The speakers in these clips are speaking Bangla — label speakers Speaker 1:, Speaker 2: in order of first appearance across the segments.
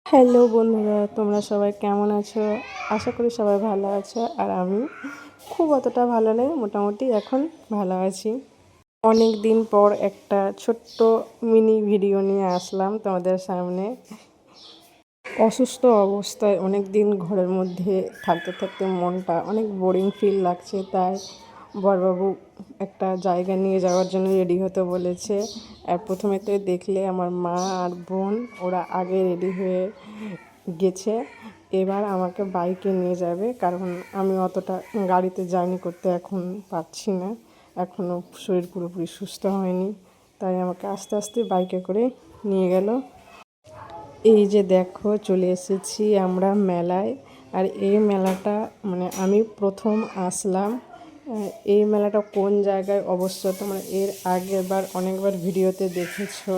Speaker 1: হ্যালো বন্ধুরা, তোমরা সবাই কেমন আছো? আশা করি সবাই ভালো আছো। আর আমি খুব অতটা ভালো নেই, মোটামুটি এখন ভালো আছি। অনেক দিন পর একটা ছোট্ট মিনি ভিডিও নিয়ে আসলাম তোমাদের সামনে। অসুস্থ অবস্থায় অনেক দিন ঘরের মধ্যে থাকতে থাকতে মনটা অনেক বোরিং ফিল লাগছে, তাই বড়বাবু একটা জায়গা নিয়ে যাওয়ার জন্য রেডি হতে বলেছে। আর প্রথমে তো দেখলে আমার মা আর বোন ওরা আগে রেডি হয়ে গেছে। এবার আমাকে বাইকে নিয়ে যাবে, কারণ আমি অতটা গাড়িতে জার্নি করতে এখন পারছি না, এখনও শরীর পুরোপুরি সুস্থ হয়নি। তাই আমাকে আস্তে আস্তে বাইকে করে নিয়ে গেল। এই যে দেখো, চলে এসেছি আমরা মেলায়। আর এই মেলাটা মানে আমি প্রথম আসলাম। এই মেলাটা কোন জায়গায় অবশ্য তোমরা এর আগেরবার অনেকবার ভিডিওতে দেখেছো।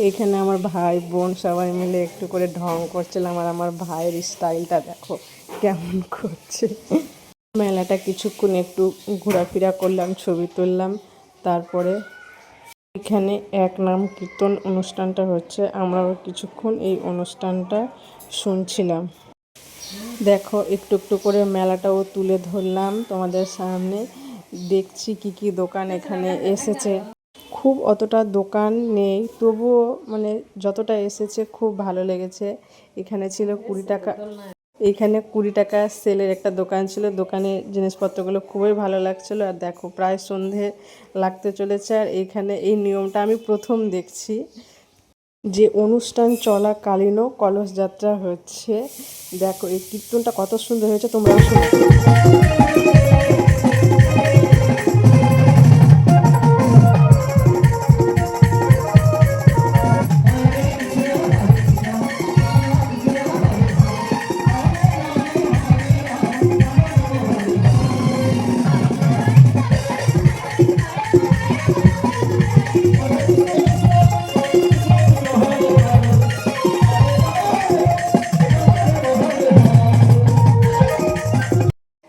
Speaker 1: এইখানে আমার ভাই বোন সবাই মিলে একটু করে ঢং করছিলাম। আর আমার ভাইয়ের স্টাইলটা দেখো কেমন করছে। মেলাটা কিছুক্ষণ একটু ঘোরাফেরা করলাম, ছবি তুললাম। তারপরে এখানে এক নাম কীর্তন অনুষ্ঠানটা হচ্ছে, আমরাও কিছুক্ষণ এই অনুষ্ঠানটা শুনছিলাম। দেখো একটু একটু করে মেলাটাও তুলে ধরলাম তোমাদের সামনে। দেখছি কি কি দোকান এখানে এসেছে। খুব অতটা দোকান নেই, তবুও মানে যতটা এসেছে খুব ভালো লেগেছে। এখানে ছিল 20 টাকা, এইখানে 20 টাকা সেলের একটা দোকান ছিল। দোকানের জিনিসপত্রগুলো খুবই ভালো লাগছিলো। আর দেখো প্রায় সন্ধে লাগতে চলেছে, আর এইখানে এই নিয়মটা আমি প্রথম দেখছি যে অনুষ্ঠান চলাকালীনও কলস যাত্রা হচ্ছে। দেখো এই কীর্তনটা কত সুন্দর হয়েছে, তোমরাও শুনো।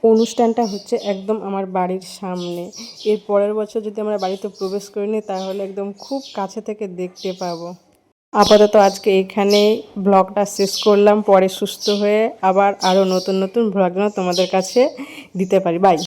Speaker 1: অনুষ্ঠানটা হচ্ছে একদম আমার বাড়ির সামনে। এর পরের বছর যদি আমরা বাড়িতে প্রবেশ করি নি, তাহলে একদম খুব কাছে থেকে দেখতে পাবো। আপাতত আজকে এখানেই ব্লগটা শেষ করলাম। পরে সুস্থ হয়ে আবার আরও নতুন নতুন ব্লগ তোমাদের কাছে দিতে পারি। বাই।